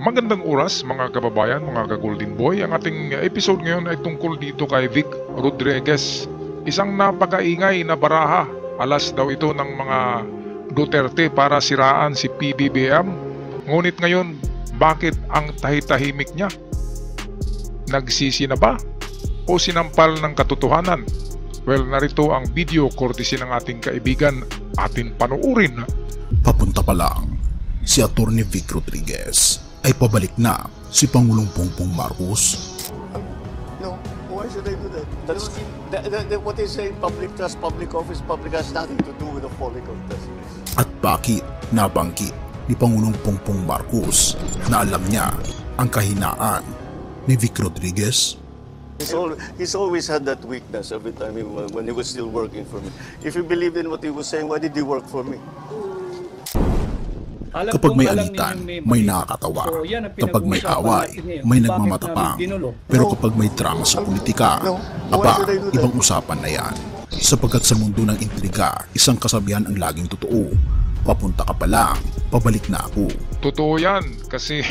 Magandang oras mga kababayan, mga ka-Golden Boy. Ang ating episode ngayon ay tungkol dito kay Vic Rodriguez. Isang napakaingay na baraha. Alas daw ito ng mga Duterte para siraan si PBBM. Ngunit ngayon, bakit ang tahitahimik niya? Nagsisi na ba? O sinampal ng katotohanan? Well, narito ang video courtesy ng ating kaibigan. Atin panoorin. Papunta pa lang, si Atty. Vic Rodriguez ay pabalik na si Pangulong Bongbong Marcos. No, why should I do that? What they say, public trust, public office, public has nothing to do with the falling of justice. At bakit nabanggit ni Pangulong Bongbong Marcos na alam niya ang kahinaan ni Vic Rodriguez? He's always had that weakness every time when he was still working for me. If you believed in what he was saying, why did he work for me? Kapag may alitan, may nakakatawa. Kapag may away, may nagmamatapang. Pero kapag may drama sa politika, ibang usapan na yan. Sapagkat sa mundo ng intriga, isang kasabihan ang laging totoo. Papunta ka pa lang, pabalik na ako. Totoo yan kasi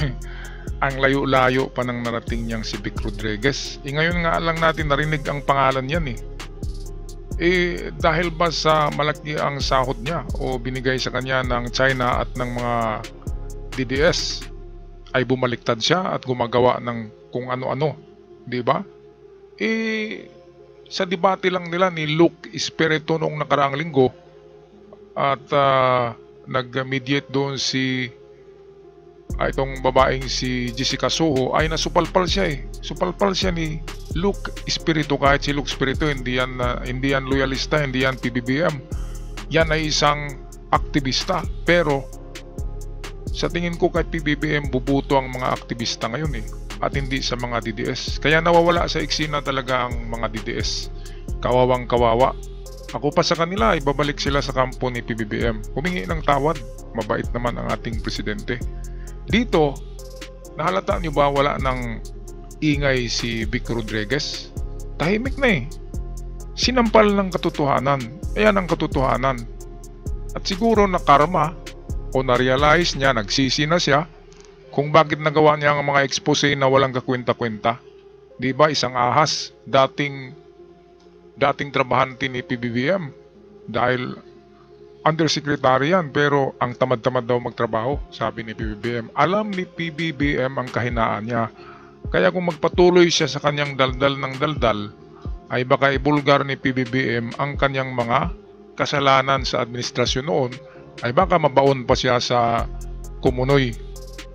ang layo-layo pa nang narating niyang si Vic Rodriguez. Ngayon nga lang natin narinig ang pangalan yan dahil ba sa malaki ang sahod niya o binigay sa kanya ng China at ng mga DDS ay bumaliktad siya at gumagawa ng kung ano-ano, di ba? Sa debate lang nila ni Luke Espiritu noong nakaraang linggo at nag-mediate doon itong babaeng si Jessica Soho ay nasupalpal siya Supalpal siya ni Luke Espiritu. Kahit si Luke Espiritu hindi yan loyalista, hindi yan PBBM. Yan ay isang aktivista. Pero sa tingin ko kay PBBM bubuto ang mga aktivista ngayon at hindi sa mga DDS. Kaya nawawala sa eksena talaga ang mga DDS. Kawawang kawawa. Ako pa sa kanila, ibabalik sila sa kampo ni PBBM. Humingi ng tawad. Mabait naman ang ating presidente. Dito, nahalata niyo ba wala ng ingay si Vic Rodriguez? Tahimik na Sinampal ng katotohanan. Ayan ang katotohanan. At siguro na karma o na-realize niya, nagsisi na siya kung bakit nagawa niya ang mga expose na walang kakwenta-kwenta. Diba isang ahas, dating trabahante ni PBBM dahil undersecretary yan, pero ang tamad-tamad daw magtrabaho, sabi ni PBBM. Alam ni PBBM ang kahinaan niya. Kaya kung magpatuloy siya sa kanyang daldal ng daldal, ay baka ibulgar ni PBBM ang kanyang mga kasalanan sa administrasyon noon, ay baka mabaon pa siya sa kumunoy.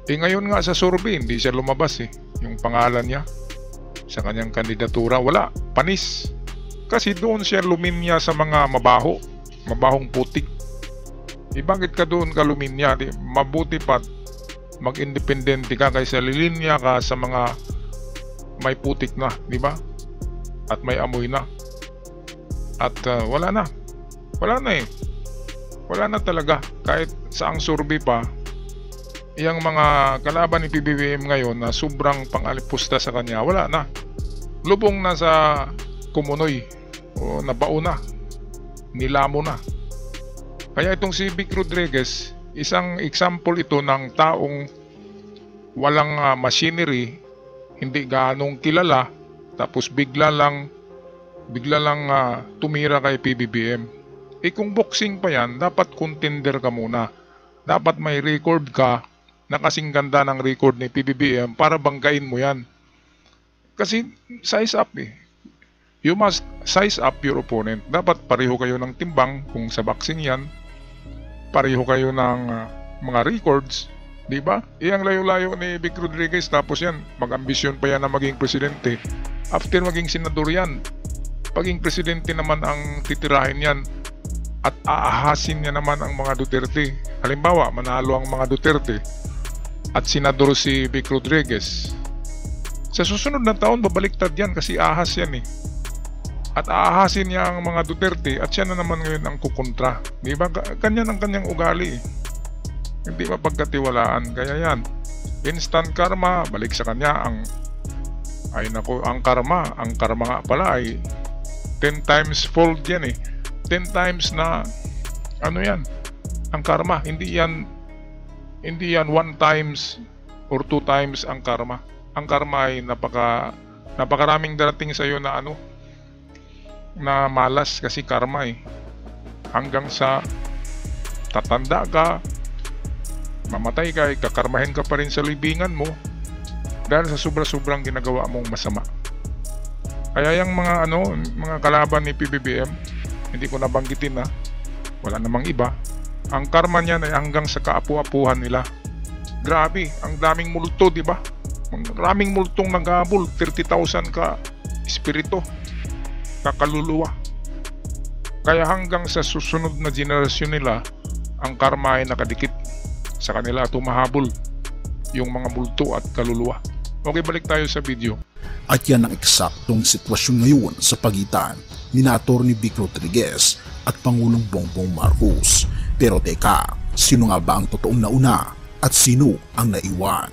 Ngayon nga sa survey, hindi siya lumabas yung pangalan niya sa kanyang kandidatura. Wala, panis. Kasi doon siya luminya sa mga mabahong putik. Bakit ka doon kaluminya? Mabuti pa mag-independente ka kaysa lilinya ka sa mga may putik na, di ba? At may amoy na. At wala na. Wala na talaga. Kahit saang survey pa, iyang mga kalaban ni PBBM ngayon na sobrang pang-alipusta sa kanya, wala na. Lubong na sa kumunoy o nabao na. Nilamo na. Kaya itong si Vic Rodriguez, isang example ito ng taong walang machinery, hindi gaanong kilala, tapos bigla lang tumira kay PBBM. Kung boxing pa yan, dapat contender ka muna. Dapat may record ka na kasing ganda ng record ni PBBM para banggain mo yan. Kasi size up You must size up your opponent. Dapat pareho kayo ng timbang kung sa boxing yan. Pareho kayo ng mga records. Diba? Ang layo-layo ni Vic Rodriguez. Tapos yan, mag-ambisyon pa yan na maging presidente. After maging senador yan, paging presidente naman ang titirahin yan. At aahasin niya naman ang mga Duterte. Halimbawa, manalo ang mga Duterte. At senador si Vic Rodriguez. Sa susunod na taon, babaliktad yan kasi ahas yan At aahasin niya ang mga Duterte at siya na naman ngayon ang kukontra. Di ba? Ganyan ang kanyang ugali. Hindi mapagkatiwalaan. Kaya yan, instant karma, balik sa kanya ang karma. Ang karma nga pala ay 10 times fold yan 10 times na ang karma. Hindi yan 1 times or 2 times ang karma. Ang karma ay napakaraming darating sa iyo na na malas kasi karma hanggang sa tatanda ka, mamatay ka, kakarmahin ka pa rin sa libingan mo dahil sa sobra-sobrang ginagawa mong masama. Kaya yung mga kalaban ni PBBM, hindi ko nabanggitin wala namang iba. Ang karma niyan ay hanggang sa kaapu-apuhan nila. Grabe, ang daming multo, di ba? Maraming multong naghabol, 30,000 ka espiritu, kakaluluwa. Kaya hanggang sa susunod na generasyon nila, ang karma ay nakadikit sa kanila at humahabol yung mga multo at kaluluwa. Okay, balik tayo sa video. At yan ang eksaktong sitwasyon ngayon sa pagitan ni Atty. Vic Rodriguez at Pangulong Bongbong Marcos. Pero teka, sino nga ba ang totoong nauna at sino ang naiwan?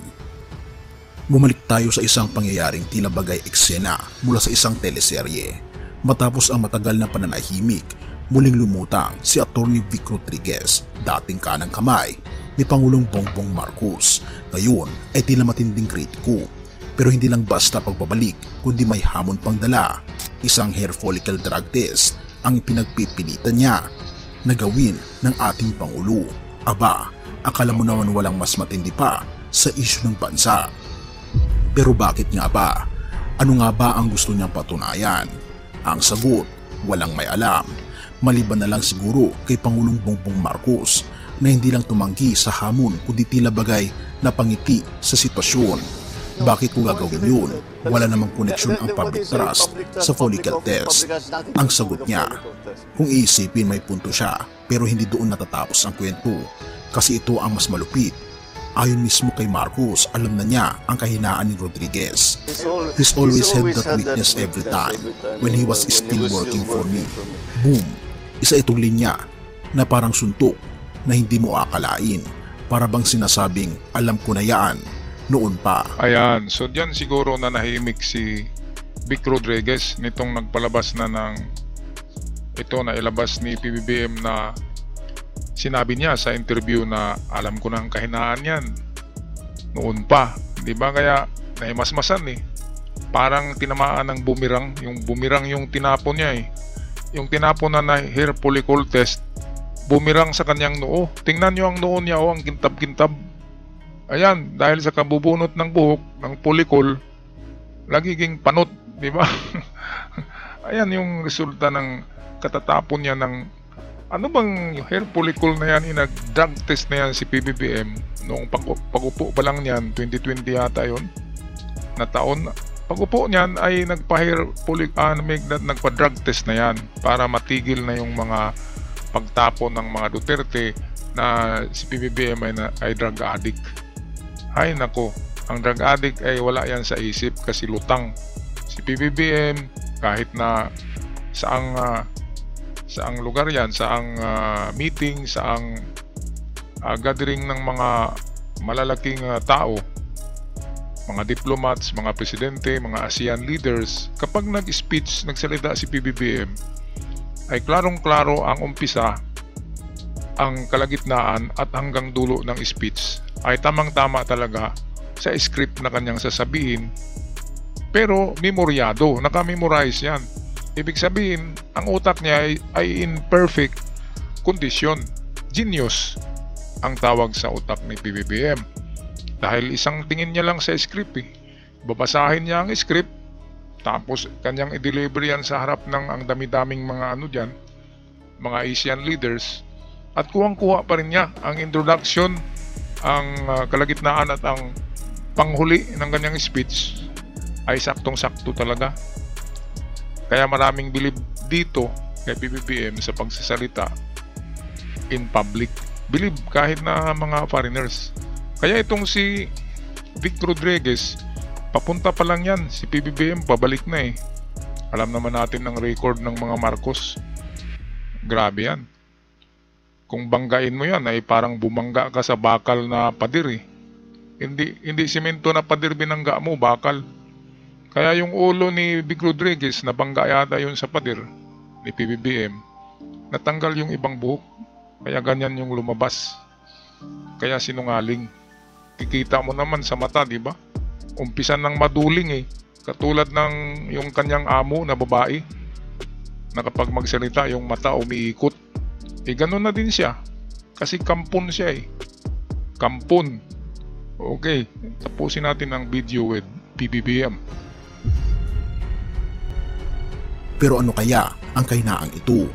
Bumalik tayo sa isang pangyayaring tila bagay eksena mula sa isang teleserye. Matapos ang matagal na pananahimik, muling lumutang si Atty. Vic Rodriguez, dating kanang kamay ni Pangulong Bongbong Marcos. Ngayon ay tila matinding kritiko. Pero hindi lang basta pagbabalik, kundi may hamon pang dala. Isang hair follicle drug test ang pinagpipilitan niya na gawin ng ating Pangulo. Aba, akala mo naman walang mas matindi pa sa isyu ng bansa. Pero bakit nga ba? Ano nga ba ang gusto niyang patunayan? Ang sagot, walang may alam. Maliban na lang siguro kay Pangulong Bongbong Marcos na hindi lang tumanggi sa hamon kundi tila bagay na pangiti sa sitwasyon. Bakit ko gagawin yun? Wala namang koneksyon ang public trust sa follicle test. Ang sagot niya, kung iisipin may punto siya pero hindi doon natatapos ang kwento kasi ito ang mas malupit. Ayon mismo kay Marcos, alam na niya ang kahinaan ni Rodriguez. He's always had that weakness every time when he was still working for me. Boom! Isa itong linya na parang suntok na hindi mo akalain. Para bang sinasabing, alam ko na yan noon pa. Ayan, so diyan siguro na nahimik si Vic Rodriguez nitong nagpalabas na ng ito na ilabas ni PBBM na sinabi niya sa interview na alam ko na ang kahinaan yan noon pa, di ba? Kaya nahimasmasan parang tinamaan ng boomerang, yung tinapon niya yung tinapon na hair follicle test, boomerang sa kanyang noo. Tingnan nyo ang noo niya, ang kintab-kintab. Ayan, dahil sa kabubunot ng buhok ng follicle, lagiging panot, di ba? Ayan yung resulta ng katatapon niya ng ano bang hair follicle na yan, nag-drug test na yan si PBBM noong pag-upo pa lang niyan, 2020 yata yun na taon. Pag-upo niyan ay nagpa-hair follicle, nagpa-drug test na yan para matigil na yung mga pagtapon ng mga Duterte na si PBBM ay drug addict. Ay nako, ang drug addict ay wala yan sa isip kasi lutang. Si PBBM kahit na saang lugar yan, saang meeting, saang gathering ng mga malalaking tao, mga diplomats, mga presidente, mga ASEAN leaders, kapag nag-speech, nagsalita si PBBM, ay klarong-klaro ang umpisa, ang kalagitnaan at hanggang dulo ng speech ay tamang-tama talaga sa script na kanyang sasabihin, pero memoryado, naka-memorize yan. Ibig sabihin, ang utak niya ay in perfect condition. Genius ang tawag sa utak ni PBBM. Dahil isang tingin niya lang sa script babasahin niya ang script, tapos kanyang i-deliver yan sa harap ng ang dami-daming mga dyan, mga Asian leaders, at kuwang-kuha pa rin niya ang introduction, ang kalagitnaan at ang panghuli ng kanyang speech ay saktong-sakto talaga. Kaya maraming bilib dito kay PBBM sa pagsasalita in public. Bilib kahit na mga foreigners. Kaya itong si Vic Rodriguez, papunta pa lang yan. Si PBBM pabalik na Alam naman natin ang record ng mga Marcos. Grabe yan. Kung banggain mo yan ay parang bumangga ka sa bakal na pader Hindi simento na pader binangga mo, bakal. Kaya yung ulo ni Vic Rodriguez, nabangga yata yun sa pader ni PBBM, natanggal yung ibang buhok. Kaya ganyan yung lumabas. Kaya sinungaling. Kikita mo naman sa mata, di ba? Umpisa ng maduling eh. Katulad ng yung kanyang amo na babae, na kapag magsalita yung mata umiikot. Ganun na din siya. Kasi kampon siya eh. Kampon. Okay, tapusin natin ang video with PBBM. Pero ano kaya ang kahinaang ito?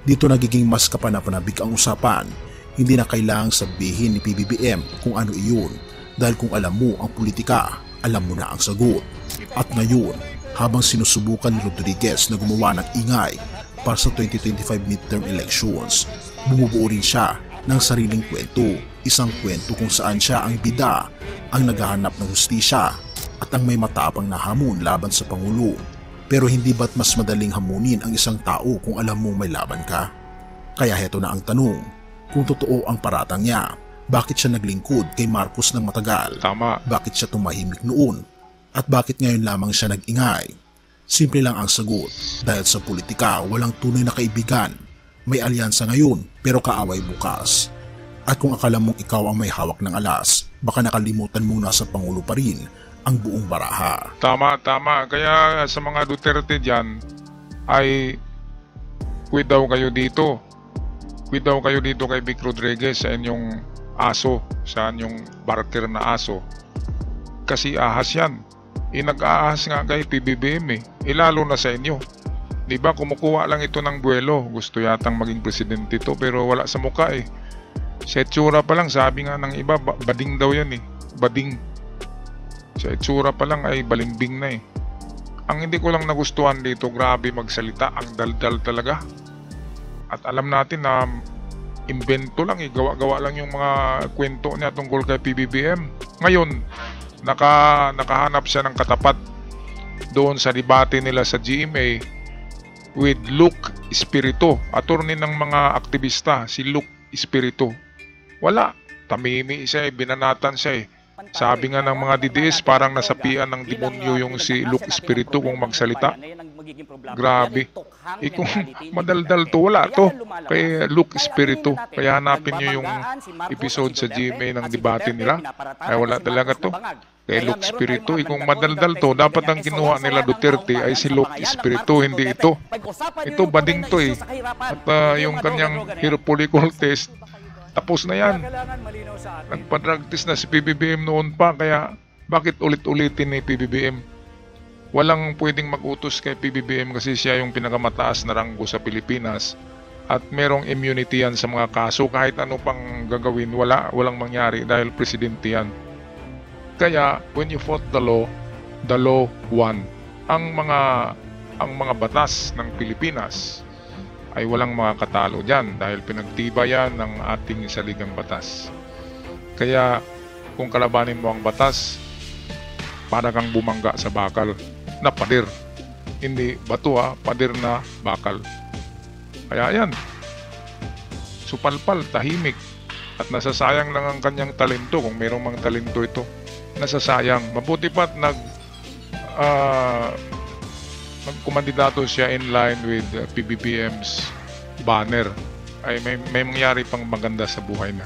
Dito nagiging mas kapanapanabik ang usapan. Hindi na kailangang sabihin ni PBBM kung ano iyon, dahil kung alam mo ang politika, alam mo na ang sagot. At ngayon, habang sinusubukan ni Rodriguez na gumawa ng ingay para sa 2025 midterm elections, bumubuo rin siya ng sariling kwento. Isang kwento kung saan siya ang bida, ang naghahanap ng hustisya, at ang may matapang na hamon laban sa Pangulo. Pero hindi ba't mas madaling hamunin ang isang tao kung alam mong may laban ka? Kaya heto na ang tanong, kung totoo ang paratang niya, bakit siya naglingkod kay Marcos ng matagal? Tama. Bakit siya tumahimik noon? At bakit ngayon lamang siya nag-ingay? Simple lang ang sagot, dahil sa politika walang tunay na kaibigan. May alyansa ngayon pero kaaway bukas. At kung akala mong ikaw ang may hawak ng alas, baka nakalimutan mo na sa Pangulo pa rin ang buong baraha. Tama. Kaya sa mga Duterte dyan, ay quit daw kayo dito. Quit daw kayo dito kay Vic Rodriguez sa inyong aso, sa inyong barker na aso. Kasi ahas yan. Nag-aahas nga kay PBBM eh. Lalo na sa inyo. Diba kumukuha lang ito ng buwelo. Gusto yatang maging presidente ito pero wala sa mukha eh. Sa itsura pa lang, sabi nga ng iba, bading daw yan eh. Bading. Sa itsura pa lang ay balimbing na eh. Ang hindi ko lang nagustuhan dito, grabe magsalita, ang daldal talaga. At alam natin na invento lang eh, gawa-gawa lang yung mga kwento niya tungkol kay PBBM. Ngayon, nakahanap siya ng katapat doon sa debate nila sa GMA with Luke Espiritu, attorney ng mga aktivista, si Luke Espiritu. Wala, tamimi siya eh, binanatan siya eh. Sabi nga ng mga DDS, parang nasapian ng demonyo yung si Luke Espiritu kung magsalita. Grabe. Kung madaldal to, wala to. Kay Luke Espiritu. Kaya hanapin nyo yung episode sa GMA ng debate nila. Ay wala talaga to. Kay Luke Espiritu. Kung madaldal to, dapat ang kinuha nila Duterte ay si Luke Espiritu, hindi ito. Ito bading to eh. At yung kanyang hieropolitical test, tapos na yan. Nagpa-drug test na si PBBM noon pa, kaya bakit ulit-ulitin ni PBBM? Walang pwedeng mag-utos kay PBBM kasi siya yung pinakamataas na ranggo sa Pilipinas at merong immunity yan sa mga kaso. Kahit ano pang gagawin, walang mangyari dahil presidente yan. Kaya when you fought the law won. Ang mga batas ng Pilipinas ay walang mga katalo dyan dahil pinagtibayan ng ating saligang batas. Kaya kung kalabanin mo ang batas, para kang bumangga sa bakal na pader. Hindi bato pader na bakal. Kaya yan, supalpal, tahimik, at nasasayang lang ang kanyang talento kung mayroong mga talento ito. Nasasayang. Mabuti pa't nagkumandidato siya in line with PBBM's banner. Ay may mangyari pang maganda sa buhay na.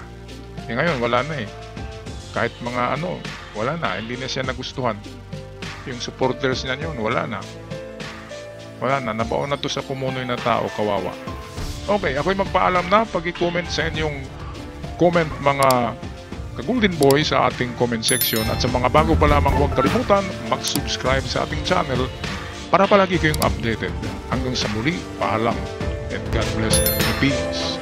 Ngayon wala na eh. Kahit mga wala na, hindi na siya nagustuhan. Yung supporters niya yun, wala na. Nabaon na to sa pumunoy na tao, kawawa. Okay, ako'y magpaalam na. Pag-i-comment sa inyong comment mga ka-Golden Boy sa ating comment section. At sa mga bago pa lamang, huwag kalimutan mag-subscribe sa ating channel para palagi kayong updated. Hanggang sa muli, paalam. And God bless and peace.